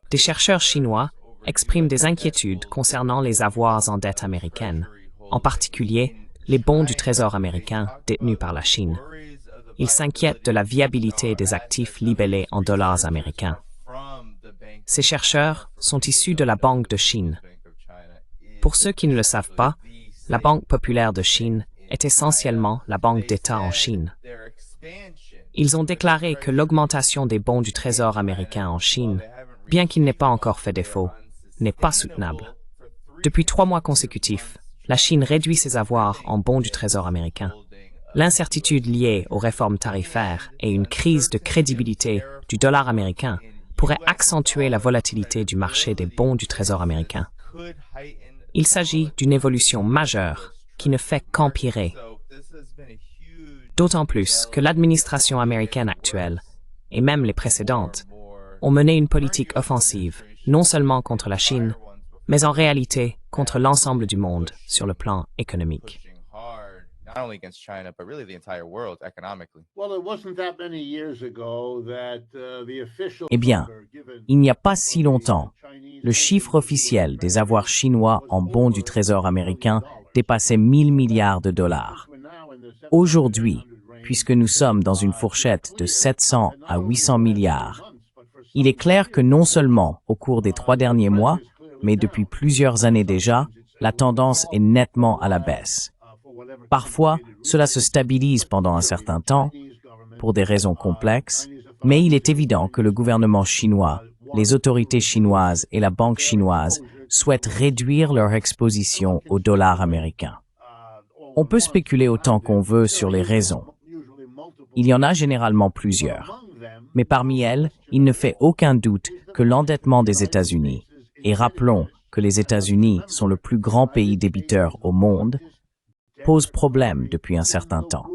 Des chercheurs chinois expriment des inquiétudes concernant les avoirs en dette américaine, en particulier les bons du Trésor américain détenus par la Chine. Ils s'inquiètent de la viabilité des actifs libellés en dollars américains. Ces chercheurs sont issus de la Banque de Chine. Pour ceux qui ne le savent pas, la Banque populaire de Chine est essentiellement la banque d'État en Chine. Ils ont déclaré que l'augmentation des bons du Trésor américain en Chine, bien qu'il n'ait pas encore fait défaut, n'est pas soutenable. Depuis 3 mois consécutifs, la Chine réduit ses avoirs en bons du Trésor américain. L'incertitude liée aux réformes tarifaires et une crise de crédibilité du dollar américain pourrait accentuer la volatilité du marché des bons du Trésor américain. Il s'agit d'une évolution majeure qui ne fait qu'empirer. D'autant plus que l'administration américaine actuelle, et même les précédentes, ont mené une politique offensive, non seulement contre la Chine, mais en réalité contre l'ensemble du monde sur le plan économique. Eh bien, il n'y a pas si longtemps, le chiffre officiel des avoirs chinois en bons du Trésor américain dépassait 1000 milliards de dollars. Aujourd'hui, puisque nous sommes dans une fourchette de 700 à 800 milliards, il est clair que non seulement au cours des 3 derniers mois, mais depuis plusieurs années déjà, la tendance est nettement à la baisse. Parfois, cela se stabilise pendant un certain temps, pour des raisons complexes, mais il est évident que le gouvernement chinois, les autorités chinoises et la banque chinoise souhaitent réduire leur exposition au dollar américain. On peut spéculer autant qu'on veut sur les raisons. Il y en a généralement plusieurs. Mais parmi elles, il ne fait aucun doute que l'endettement des États-Unis, et rappelons que les États-Unis sont le plus grand pays débiteur au monde, pose problème depuis un certain temps.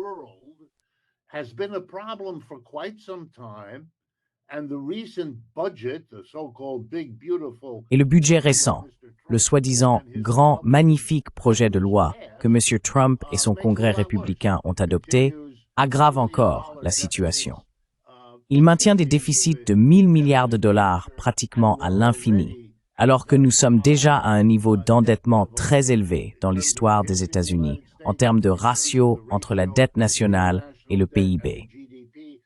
Et le budget récent, le soi-disant grand, magnifique projet de loi que M. Trump et son Congrès républicain ont adopté, aggrave encore la situation. Il maintient des déficits de 1000 milliards de dollars pratiquement à l'infini, alors que nous sommes déjà à un niveau d'endettement très élevé dans l'histoire des États-Unis en termes de ratio entre la dette nationale et le PIB.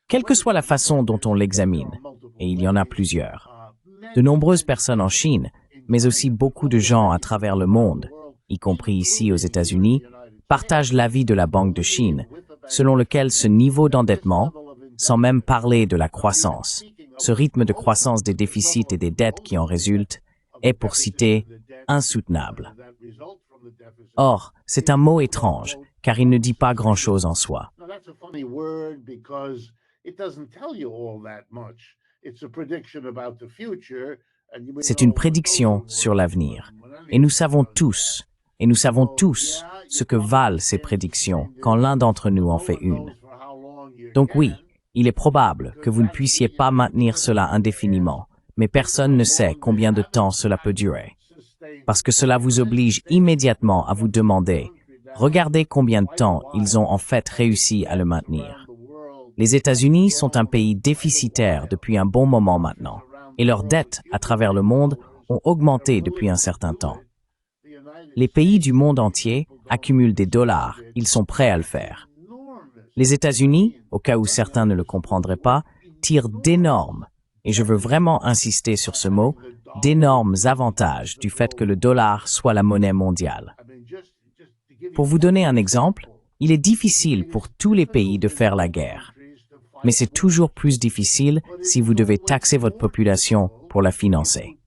Quelle que soit la façon dont on l'examine, et il y en a plusieurs, de nombreuses personnes en Chine, mais aussi beaucoup de gens à travers le monde, y compris ici aux États-Unis, partagent l'avis de la Banque de Chine, selon lequel ce niveau d'endettement, sans même parler de la croissance, ce rythme de croissance des déficits et des dettes qui en résultent, est, pour citer, insoutenable. Or, c'est un mot étrange, car il ne dit pas grand-chose en soi. C'est une prédiction sur l'avenir. Et nous savons tous ce que valent ces prédictions quand l'un d'entre nous en fait une. Donc oui, il est probable que vous ne puissiez pas maintenir cela indéfiniment, mais personne ne sait combien de temps cela peut durer. Parce que cela vous oblige immédiatement à vous demander, regardez combien de temps ils ont en fait réussi à le maintenir. Les États-Unis sont un pays déficitaire depuis un bon moment maintenant, et leurs dettes à travers le monde ont augmenté depuis un certain temps. Les pays du monde entier accumulent des dollars, ils sont prêts à le faire. Les États-Unis, au cas où certains ne le comprendraient pas, tirent d'énormes, et je veux vraiment insister sur ce mot, d'énormes avantages du fait que le dollar soit la monnaie mondiale. Pour vous donner un exemple, il est difficile pour tous les pays de faire la guerre. Mais c'est toujours plus difficile si vous devez taxer votre population pour la financer.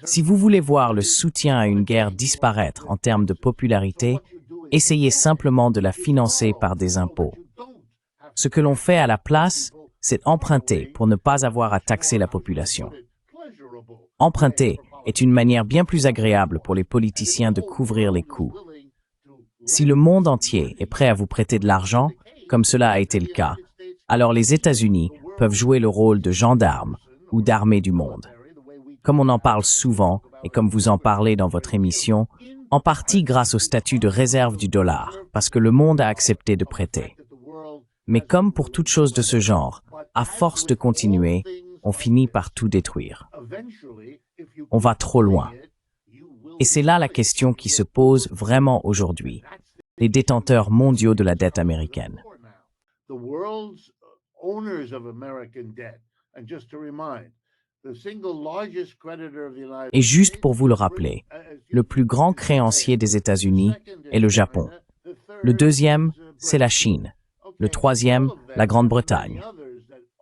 Si vous voulez voir le soutien à une guerre disparaître en termes de popularité, essayez simplement de la financer par des impôts. Ce que l'on fait à la place, c'est emprunter pour ne pas avoir à taxer la population. Emprunter est une manière bien plus agréable pour les politiciens de couvrir les coûts. Si le monde entier est prêt à vous prêter de l'argent, comme cela a été le cas, alors les États-Unis peuvent jouer le rôle de gendarmes ou d'armée du monde. Comme on en parle souvent et comme vous en parlez dans votre émission, en partie grâce au statut de réserve du dollar, parce que le monde a accepté de prêter. Mais comme pour toute chose de ce genre, à force de continuer, on finit par tout détruire. On va trop loin. Et c'est là la question qui se pose vraiment aujourd'hui. Les détenteurs mondiaux de la dette américaine. Et juste pour vous le rappeler, le plus grand créancier des États-Unis est le Japon. Le deuxième, c'est la Chine. Le troisième, la Grande-Bretagne.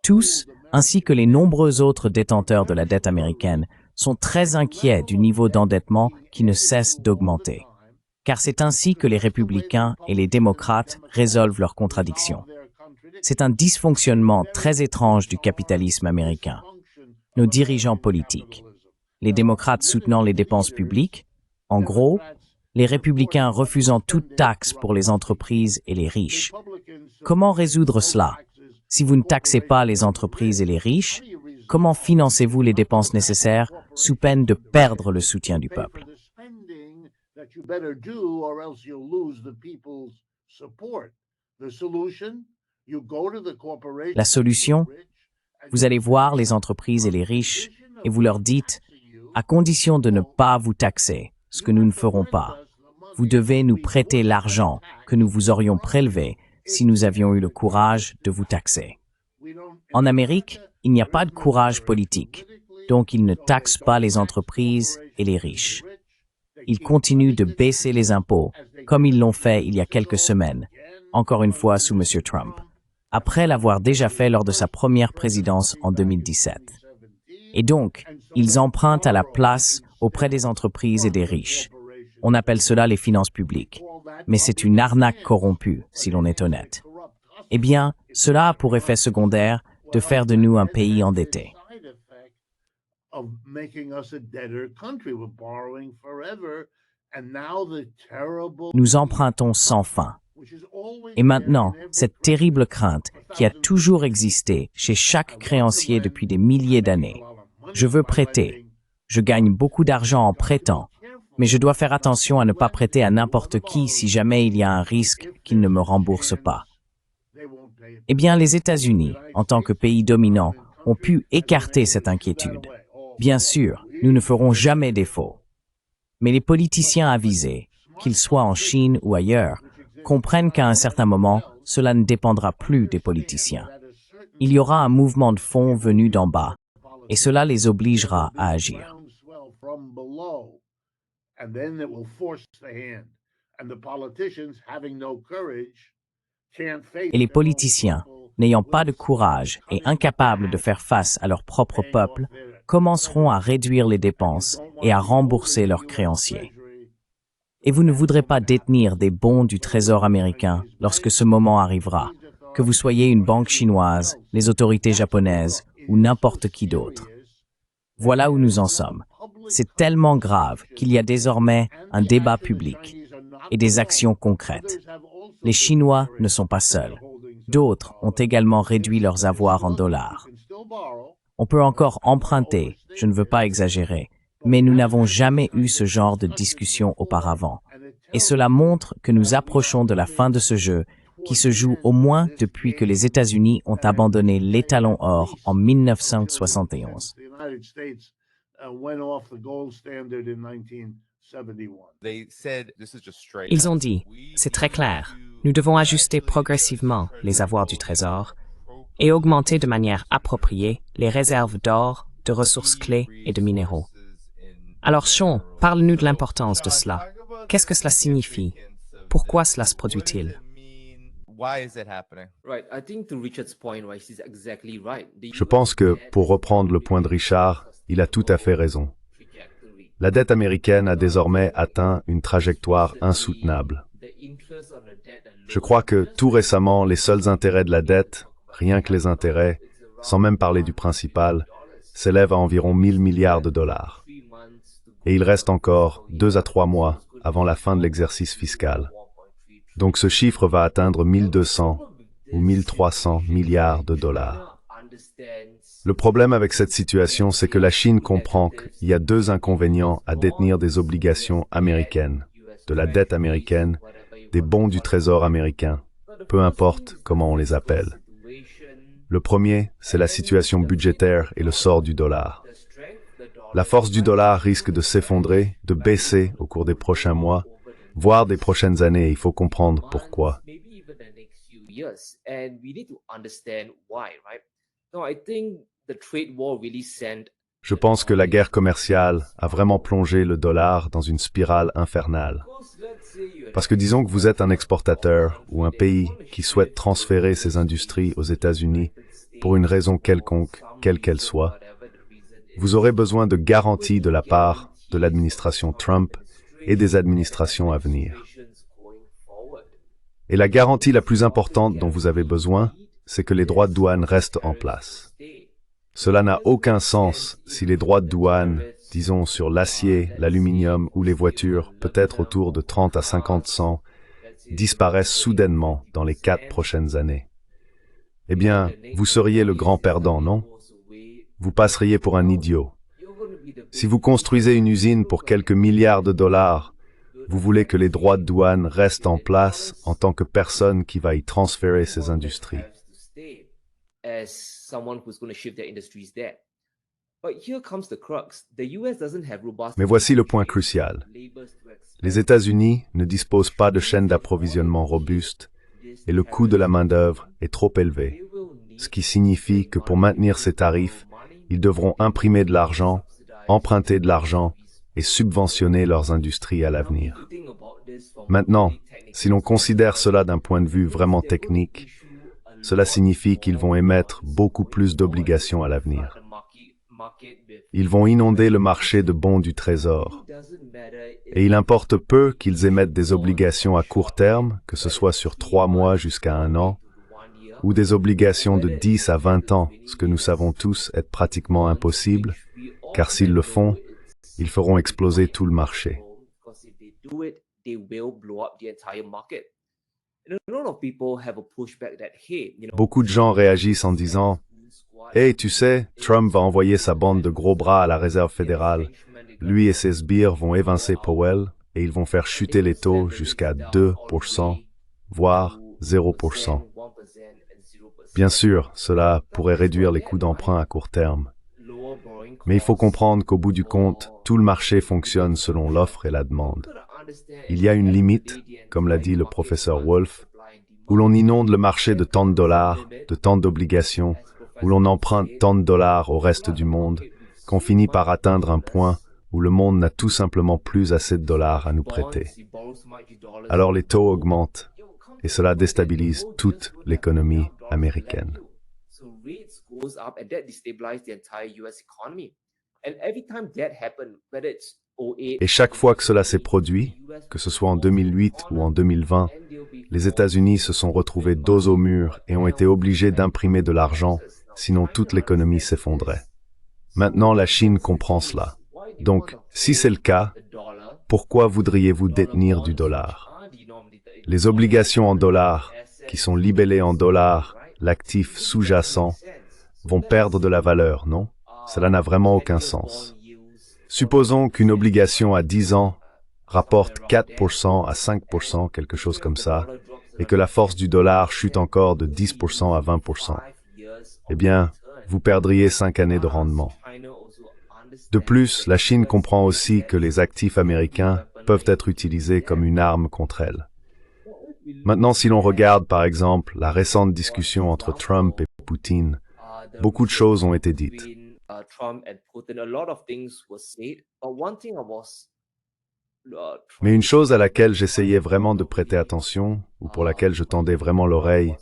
Tous, ainsi que les nombreux autres détenteurs de la dette américaine, sont très inquiets du niveau d'endettement qui ne cesse d'augmenter. Car c'est ainsi que les républicains et les démocrates résolvent leurs contradictions. C'est un dysfonctionnement très étrange du capitalisme américain. Nos dirigeants politiques, les démocrates soutenant les dépenses publiques, en gros, les républicains refusant toute taxe pour les entreprises et les riches. Comment résoudre cela? Si vous ne taxez pas les entreprises et les riches, comment financez-vous les dépenses nécessaires sous peine de perdre le soutien du peuple? La solution? Vous allez voir les entreprises et les riches et vous leur dites, à condition de ne pas vous taxer, ce que nous ne ferons pas, vous devez nous prêter l'argent que nous vous aurions prélevé si nous avions eu le courage de vous taxer. En Amérique, il n'y a pas de courage politique, donc ils ne taxent pas les entreprises et les riches. Ils continuent de baisser les impôts, comme ils l'ont fait il y a quelques semaines, encore une fois sous M. Trump, après l'avoir déjà fait lors de sa première présidence en 2017. Et donc, ils empruntent à la place auprès des entreprises et des riches. On appelle cela les finances publiques, mais c'est une arnaque corrompue, si l'on est honnête. Eh bien, cela a pour effet secondaire de faire de nous un pays endetté. Nous empruntons sans fin. Et maintenant, cette terrible crainte qui a toujours existé chez chaque créancier depuis des milliers d'années. Je veux prêter. Je gagne beaucoup d'argent en prêtant, mais je dois faire attention à ne pas prêter à n'importe qui si jamais il y a un risque qu'il ne me rembourse pas. Eh bien, les États-Unis, en tant que pays dominant, ont pu écarter cette inquiétude. Bien sûr, nous ne ferons jamais défaut. Mais les politiciens avisés, qu'ils soient en Chine ou ailleurs, comprennent qu'à un certain moment, cela ne dépendra plus des politiciens. Il y aura un mouvement de fond venu d'en bas, et cela les obligera à agir. Et les politiciens, n'ayant pas de courage et incapables de faire face à leur propre peuple, commenceront à réduire les dépenses et à rembourser leurs créanciers. Et vous ne voudrez pas détenir des bons du Trésor américain lorsque ce moment arrivera, que vous soyez une banque chinoise, les autorités japonaises ou n'importe qui d'autre. Voilà où nous en sommes. C'est tellement grave qu'il y a désormais un débat public et des actions concrètes. Les Chinois ne sont pas seuls. D'autres ont également réduit leurs avoirs en dollars. On peut encore emprunter, je ne veux pas exagérer, mais nous n'avons jamais eu ce genre de discussion auparavant. Et cela montre que nous approchons de la fin de ce jeu, qui se joue au moins depuis que les États-Unis ont abandonné l'étalon or en 1971. Ils ont dit, c'est très clair, nous devons ajuster progressivement les avoirs du Trésor et augmenter de manière appropriée les réserves d'or, de ressources clés et de minéraux. Alors Sean, parle-nous de l'importance de cela. Qu'est-ce que cela signifie? Pourquoi cela se produit-il? Je pense que, pour reprendre le point de Richard, il a tout à fait raison. La dette américaine a désormais atteint une trajectoire insoutenable. Je crois que, tout récemment, les seuls intérêts de la dette, rien que les intérêts, sans même parler du principal, s'élèvent à environ 1 000 milliards de dollars. Et il reste encore 2 à 3 mois avant la fin de l'exercice fiscal. Donc ce chiffre va atteindre 1 200 ou 1 300 milliards de dollars. Le problème avec cette situation, c'est que la Chine comprend qu'il y a 2 inconvénients à détenir des obligations américaines. de la dette américaine, des bons du Trésor américain, peu importe comment on les appelle. Le premier, c'est la situation budgétaire et le sort du dollar. La force du dollar risque de s'effondrer, de baisser au cours des prochains mois, voire des prochaines années. Il faut comprendre pourquoi. Je pense que la guerre commerciale a vraiment plongé le dollar dans une spirale infernale. Parce que disons que vous êtes un exportateur ou un pays qui souhaite transférer ses industries aux États-Unis pour une raison quelconque, quelle qu'elle soit, vous aurez besoin de garanties de la part de l'administration Trump et des administrations à venir. Et la garantie la plus importante dont vous avez besoin, c'est que les droits de douane restent en place. Cela n'a aucun sens si les droits de douane, disons sur l'acier, l'aluminium ou les voitures, peut-être autour de 30 à 50 cents, disparaissent soudainement dans les 4 prochaines années. Eh bien, vous seriez le grand perdant, non? Vous passeriez pour un idiot. Si vous construisez une usine pour quelques milliards de dollars, vous voulez que les droits de douane restent en place en tant que personne qui va y transférer ses industries. Mais voici le point crucial. Les États-Unis ne disposent pas de chaînes d'approvisionnement robustes et le coût de la main-d'œuvre est trop élevé, ce qui signifie que pour maintenir ces tarifs, ils devront imprimer de l'argent, emprunter de l'argent et subventionner leurs industries à l'avenir. Maintenant, si l'on considère cela d'un point de vue vraiment technique, cela signifie qu'ils vont émettre beaucoup plus d'obligations à l'avenir. Ils vont inonder le marché de bons du Trésor. Et il importe peu qu'ils émettent des obligations à court terme, que ce soit sur 3 mois jusqu'à 1 an, ou des obligations de 10 à 20 ans, ce que nous savons tous être pratiquement impossible, car s'ils le font, ils feront exploser tout le marché. Beaucoup de gens réagissent en disant « Hey, tu sais, Trump va envoyer sa bande de gros bras à la Réserve fédérale. Lui et ses sbires vont évincer Powell et ils vont faire chuter les taux jusqu'à 2%, voire 0%. » Bien sûr, cela pourrait réduire les coûts d'emprunt à court terme. Mais il faut comprendre qu'au bout du compte, tout le marché fonctionne selon l'offre et la demande. Il y a une limite, comme l'a dit le professeur Wolf, où l'on inonde le marché de tant de dollars, de tant d'obligations, où l'on emprunte tant de dollars au reste du monde, qu'on finit par atteindre un point où le monde n'a tout simplement plus assez de dollars à nous prêter. Alors les taux augmentent, et cela déstabilise toute l'économie américaine. Et chaque fois que cela s'est produit, que ce soit en 2008 ou en 2020, les États-Unis se sont retrouvés dos au mur et ont été obligés d'imprimer de l'argent, sinon toute l'économie s'effondrait. Maintenant, la Chine comprend cela. Donc, si c'est le cas, pourquoi voudriez-vous détenir du dollar? Les obligations en dollars, qui sont libellées en dollars, l'actif sous-jacent, vont perdre de la valeur, non? Cela n'a vraiment aucun sens. Supposons qu'une obligation à 10 ans rapporte 4% à 5%, quelque chose comme ça, et que la force du dollar chute encore de 10% à 20%. Eh bien, vous perdriez 5 années de rendement. De plus, la Chine comprend aussi que les actifs américains peuvent être utilisés comme une arme contre elle. Maintenant, si l'on regarde par exemple la récente discussion entre Trump et Poutine, beaucoup de choses ont été dites. Mais une chose à laquelle j'essayais vraiment de prêter attention, ou pour laquelle je tendais vraiment l'oreille,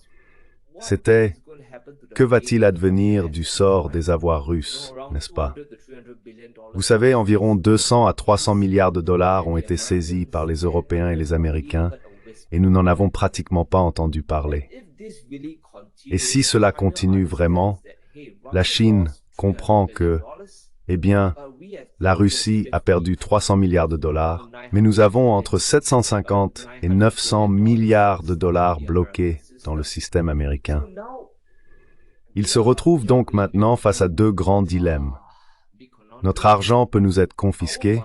c'était que va-t-il advenir du sort des avoirs russes, n'est-ce pas? Vous savez, environ 200 à 300 milliards de dollars ont été saisis par les Européens et les Américains, et nous n'en avons pratiquement pas entendu parler. Et si cela continue vraiment, la Chine comprend que, eh bien, la Russie a perdu 300 milliards de dollars, mais nous avons entre 750 et 900 milliards de dollars bloqués dans le système américain. Il se retrouve donc maintenant face à 2 grands dilemmes. Notre argent peut nous être confisqué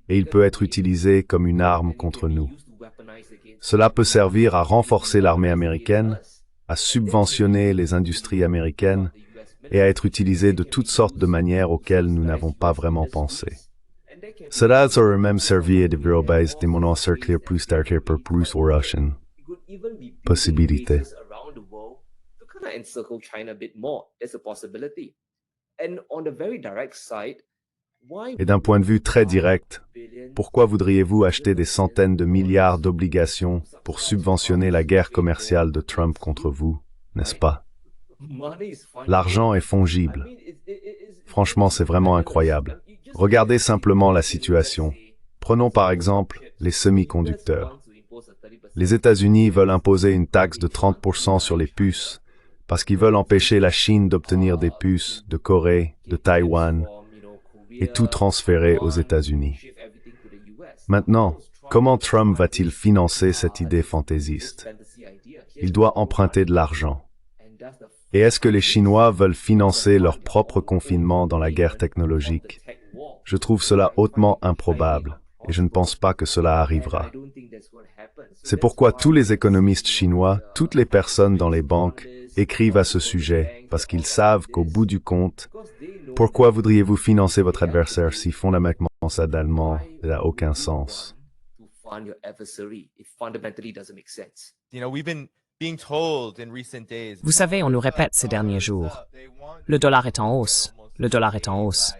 et il peut être utilisé comme une arme contre nous. Cela peut servir à renforcer l'armée américaine, à subventionner les industries américaines et à être utilisé de toutes sortes de manières auxquelles nous n'avons pas vraiment pensé. Cela aurait même servi à développer des monnaies circulaires plus tardives pour plus ou Russian. Possibilité. Et d'un point de vue très direct, pourquoi voudriez-vous acheter des centaines de milliards d'obligations pour subventionner la guerre commerciale de Trump contre vous, n'est-ce pas? L'argent est fongible. Franchement, c'est vraiment incroyable. Regardez simplement la situation. Prenons par exemple les semi-conducteurs. Les États-Unis veulent imposer une taxe de 30% sur les puces parce qu'ils veulent empêcher la Chine d'obtenir des puces de Corée, de Taïwan, et tout transférer aux États-Unis. Maintenant, comment Trump va-t-il financer cette idée fantaisiste? Il doit emprunter de l'argent. Et est-ce que les Chinois veulent financer leur propre confinement dans la guerre technologique? Je trouve cela hautement improbable, et je ne pense pas que cela arrivera. C'est pourquoi tous les économistes chinois, toutes les personnes dans les banques, écrivent à ce sujet, parce qu'ils savent qu'au bout du compte, pourquoi voudriez-vous financer votre adversaire si fondamentalement ça n'a aucun sens? Vous savez, on nous répète ces derniers jours, le dollar est en hausse, le dollar est en hausse.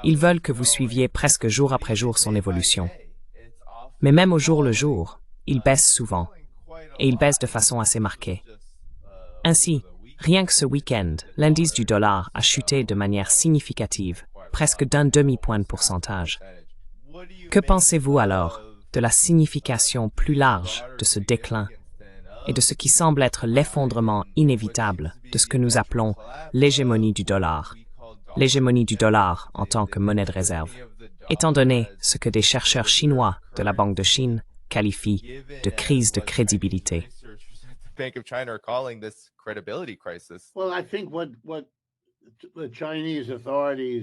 Ils veulent que vous suiviez presque jour après jour son évolution. Mais même au jour le jour, il baisse souvent, et il baisse de façon assez marquée. Ainsi, rien que ce week-end, l'indice du dollar a chuté de manière significative, presque d'un demi-point de pourcentage. Que pensez-vous alors de la signification plus large de ce déclin et de ce qui semble être l'effondrement inévitable de ce que nous appelons l'hégémonie du dollar en tant que monnaie de réserve, étant donné ce que des chercheurs chinois de la Banque de Chine qualifient de crise de crédibilité?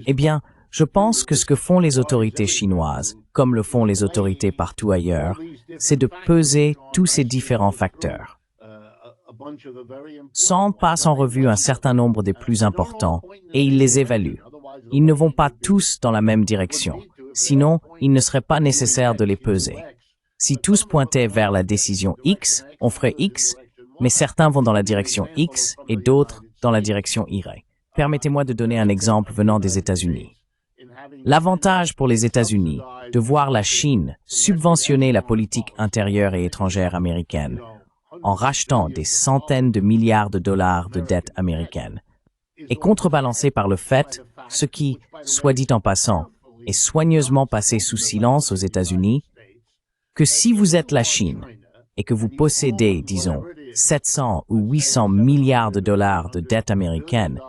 Eh bien, je pense que ce que font les autorités chinoises, comme le font les autorités partout ailleurs, c'est de peser tous ces différents facteurs. Sand passe en revue un certain nombre des plus importants et il les évalue. Ils ne vont pas tous dans la même direction, sinon il ne serait pas nécessaire de les peser. Si tous pointaient vers la décision X, on ferait X, mais certains vont dans la direction X et d'autres dans la direction Y. Permettez-moi de donner un exemple venant des États-Unis. L'avantage pour les États-Unis de voir la Chine subventionner la politique intérieure et étrangère américaine en rachetant des centaines de milliards de dollars de dettes américaines est contrebalancé par le fait, ce qui, soit dit en passant, est soigneusement passé sous silence aux États-Unis, que si vous êtes la Chine et que vous possédez, disons, 700 ou 800 milliards de dollars de dettes américaines,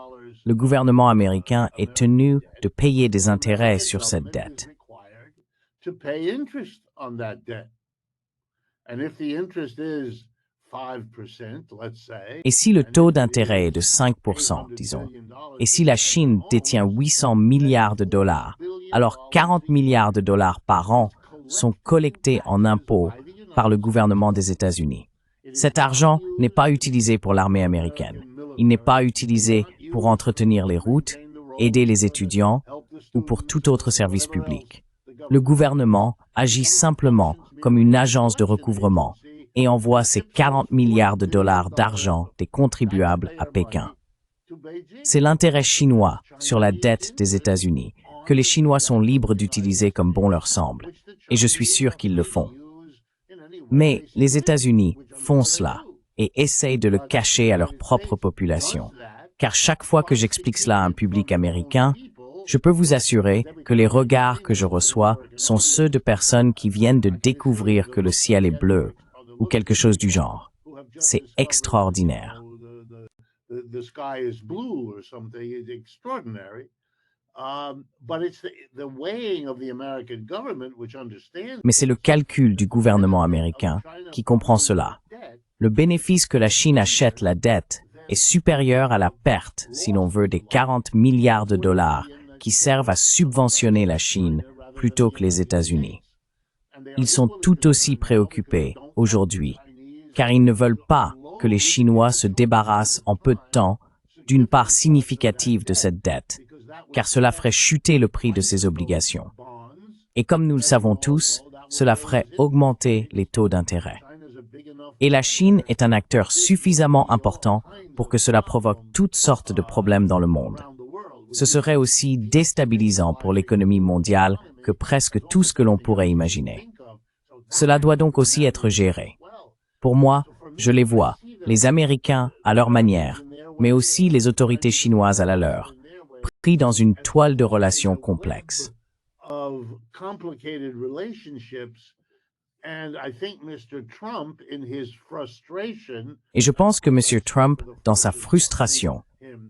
le gouvernement américain est tenu de payer des intérêts sur cette dette. Et si le taux d'intérêt est de 5%, disons, et si la Chine détient 800 milliards de dollars, alors 40 milliards de dollars par an sont collectés en impôts par le gouvernement des États-Unis. Cet argent n'est pas utilisé pour l'armée américaine. Il n'est pas utilisé pour entretenir les routes, aider les étudiants ou pour tout autre service public. Le gouvernement agit simplement comme une agence de recouvrement et envoie ces 40 milliards de dollars d'argent des contribuables à Pékin. C'est l'intérêt chinois sur la dette des États-Unis que les Chinois sont libres d'utiliser comme bon leur semble, et je suis sûr qu'ils le font. Mais les États-Unis font cela et essayent de le cacher à leur propre population. Car chaque fois que j'explique cela à un public américain, je peux vous assurer que les regards que je reçois sont ceux de personnes qui viennent de découvrir que le ciel est bleu ou quelque chose du genre. C'est extraordinaire. Mais c'est le calcul du gouvernement américain qui comprend cela. Le bénéfice que la Chine achète la dette est supérieur à la perte, si l'on veut, des 40 milliards de dollars qui servent à subventionner la Chine plutôt que les États-Unis. Ils sont tout aussi préoccupés aujourd'hui, car ils ne veulent pas que les Chinois se débarrassent en peu de temps d'une part significative de cette dette, car cela ferait chuter le prix de ces obligations. Et comme nous le savons tous, cela ferait augmenter les taux d'intérêt. Et la Chine est un acteur suffisamment important pour que cela provoque toutes sortes de problèmes dans le monde. Ce serait aussi déstabilisant pour l'économie mondiale que presque tout ce que l'on pourrait imaginer. Cela doit donc aussi être géré. Pour moi, je les vois, les Américains à leur manière, mais aussi les autorités chinoises à la leur, pris dans une toile de relations complexe. Et je pense que M. Trump, dans sa frustration,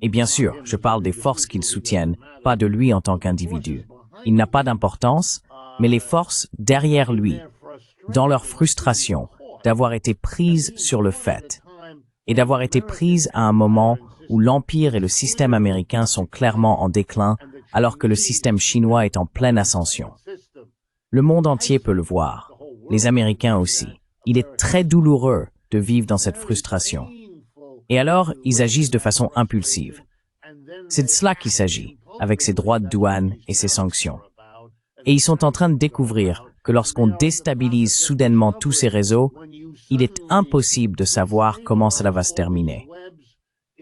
et bien sûr, je parle des forces qu'il soutienne, pas de lui en tant qu'individu. Il n'a pas d'importance, mais les forces derrière lui, dans leur frustration, d'avoir été prises sur le fait, et d'avoir été prises à un moment où l'Empire et le système américain sont clairement en déclin, alors que le système chinois est en pleine ascension. Le monde entier peut le voir, les Américains aussi. Il est très douloureux de vivre dans cette frustration. Et alors, ils agissent de façon impulsive. C'est de cela qu'il s'agit, avec ces droits de douane et ces sanctions. Et ils sont en train de découvrir que lorsqu'on déstabilise soudainement tous ces réseaux, il est impossible de savoir comment cela va se terminer.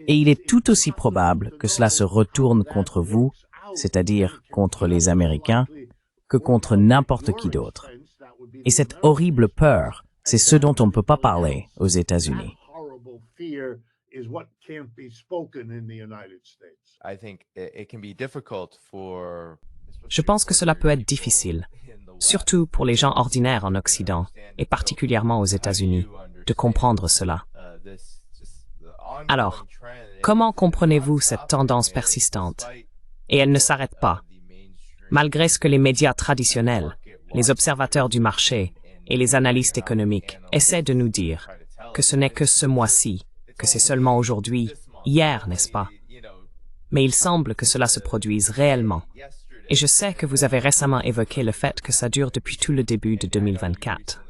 Et il est tout aussi probable que cela se retourne contre vous, c'est-à-dire contre les Américains, que contre n'importe qui d'autre. Et cette horrible peur, c'est ce dont on ne peut pas parler aux États-Unis. Je pense que cela peut être difficile, surtout pour les gens ordinaires en Occident, et particulièrement aux États-Unis, de comprendre cela. Alors, comment comprenez-vous cette tendance persistante? Et elle ne s'arrête pas. Malgré ce que les médias traditionnels, les observateurs du marché et les analystes économiques essaient de nous dire, que ce n'est que ce mois-ci, que c'est seulement aujourd'hui, hier, n'est-ce pas? Mais il semble que cela se produise réellement. Et je sais que vous avez récemment évoqué le fait que ça dure depuis tout le début de 2024.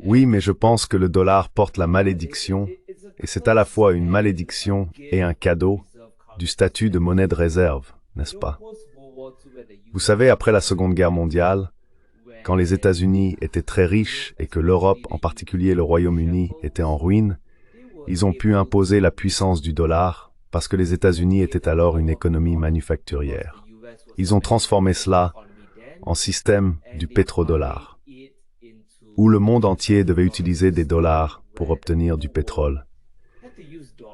Oui, mais je pense que le dollar porte la malédiction, et c'est à la fois une malédiction et un cadeau, du statut de monnaie de réserve, n'est-ce pas? Vous savez, après la Seconde Guerre mondiale, quand les États-Unis étaient très riches et que l'Europe, en particulier le Royaume-Uni, était en ruine, ils ont pu imposer la puissance du dollar parce que les États-Unis étaient alors une économie manufacturière. Ils ont transformé cela en système du pétrodollar, où le monde entier devait utiliser des dollars pour obtenir du pétrole.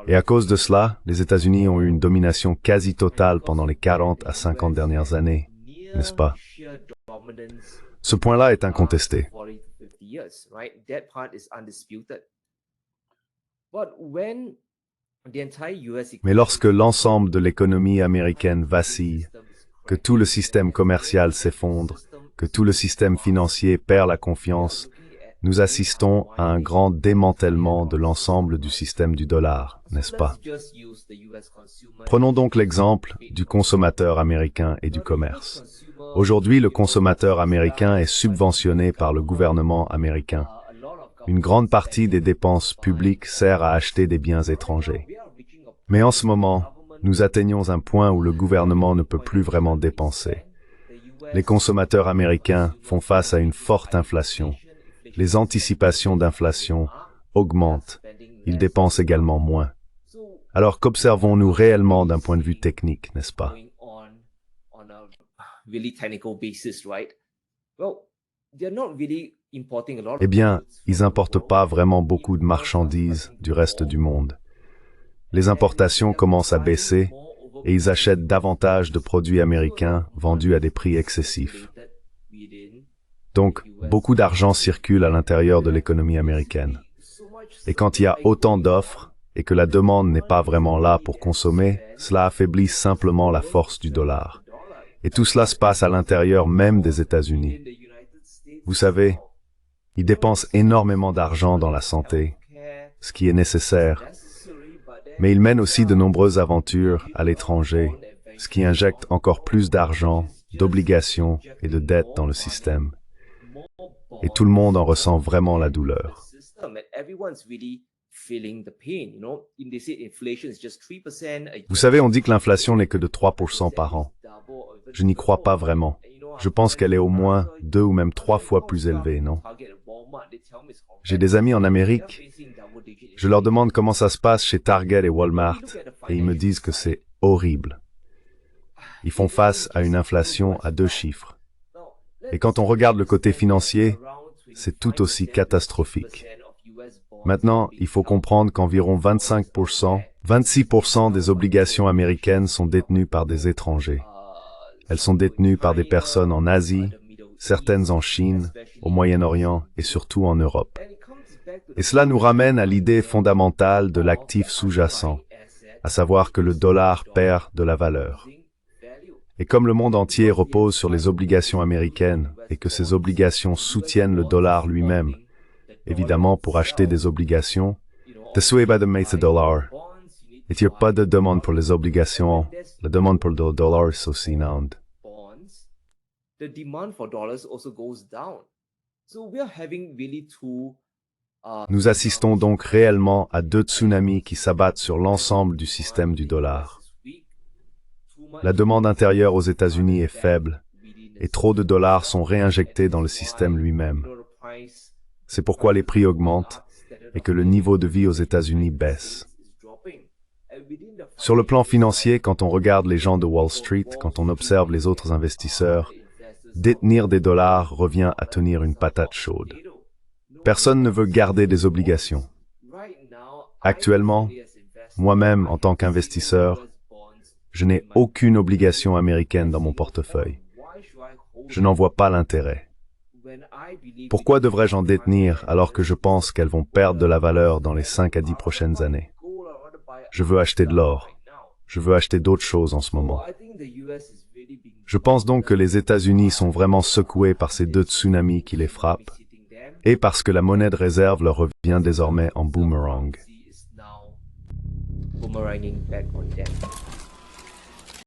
Et à cause de cela, les États-Unis ont eu une domination quasi totale pendant les 40 à 50 dernières années, n'est-ce pas? Ce point-là est incontesté. Mais lorsque l'ensemble de l'économie américaine vacille, que tout le système commercial s'effondre, que tout le système financier perd la confiance, nous assistons à un grand démantèlement de l'ensemble du système du dollar, n'est-ce pas? Prenons donc l'exemple du consommateur américain et du commerce. Aujourd'hui, le consommateur américain est subventionné par le gouvernement américain. Une grande partie des dépenses publiques sert à acheter des biens étrangers. Mais en ce moment, nous atteignons un point où le gouvernement ne peut plus vraiment dépenser. Les consommateurs américains font face à une forte inflation. Les anticipations d'inflation augmentent. Ils dépensent également moins. Alors qu'observons-nous réellement d'un point de vue technique, n'est-ce pas? Eh bien, ils n'importent pas vraiment beaucoup de marchandises du reste du monde. Les importations commencent à baisser et ils achètent davantage de produits américains vendus à des prix excessifs. Donc, beaucoup d'argent circule à l'intérieur de l'économie américaine. Et quand il y a autant d'offres et que la demande n'est pas vraiment là pour consommer, cela affaiblit simplement la force du dollar. Et tout cela se passe à l'intérieur même des États-Unis. Vous savez, ils dépensent énormément d'argent dans la santé, ce qui est nécessaire, Mais ils mènent aussi de nombreuses aventures à l'étranger, ce qui injecte encore plus d'argent, d'obligations et de dettes dans le système. Et tout le monde en ressent vraiment la douleur. Vous savez, on dit que l'inflation n'est que de 3% par an. Je n'y crois pas vraiment. Je pense qu'elle est au moins 2 ou même 3 fois plus élevée, non? J'ai des amis en Amérique. Je leur demande comment ça se passe chez Target et Walmart, et ils me disent que c'est horrible. Ils font face à une inflation à 2 chiffres. Et quand on regarde le côté financier, c'est tout aussi catastrophique. Maintenant, il faut comprendre qu'environ 25%, 26% des obligations américaines sont détenues par des étrangers. Elles sont détenues par des personnes en Asie, certaines en Chine, au Moyen-Orient et surtout en Europe. Et cela nous ramène à l'idée fondamentale de l'actif sous-jacent, à savoir que le dollar perd de la valeur. Et comme le monde entier repose sur les obligations américaines et que ces obligations soutiennent le dollar lui-même, évidemment pour acheter des obligations, le dollar. Et il n'y a pas de demande pour les obligations, la demande pour le dollar est aussi énorme. Nous assistons donc réellement à 2 tsunamis qui s'abattent sur l'ensemble du système du dollar. La demande intérieure aux États-Unis est faible et trop de dollars sont réinjectés dans le système lui-même. C'est pourquoi les prix augmentent et que le niveau de vie aux États-Unis baisse. Sur le plan financier, quand on regarde les gens de Wall Street, quand on observe les autres investisseurs, détenir des dollars revient à tenir une patate chaude. Personne ne veut garder des obligations. Actuellement, moi-même, en tant qu'investisseur, je n'ai aucune obligation américaine dans mon portefeuille. Je n'en vois pas l'intérêt. Pourquoi devrais-je en détenir alors que je pense qu'elles vont perdre de la valeur dans les 5 à 10 prochaines années? Je veux acheter de l'or. Je veux acheter d'autres choses en ce moment. Je pense donc que les États-Unis sont vraiment secoués par ces 2 tsunamis qui les frappent, et parce que la monnaie de réserve leur revient désormais en boomerang.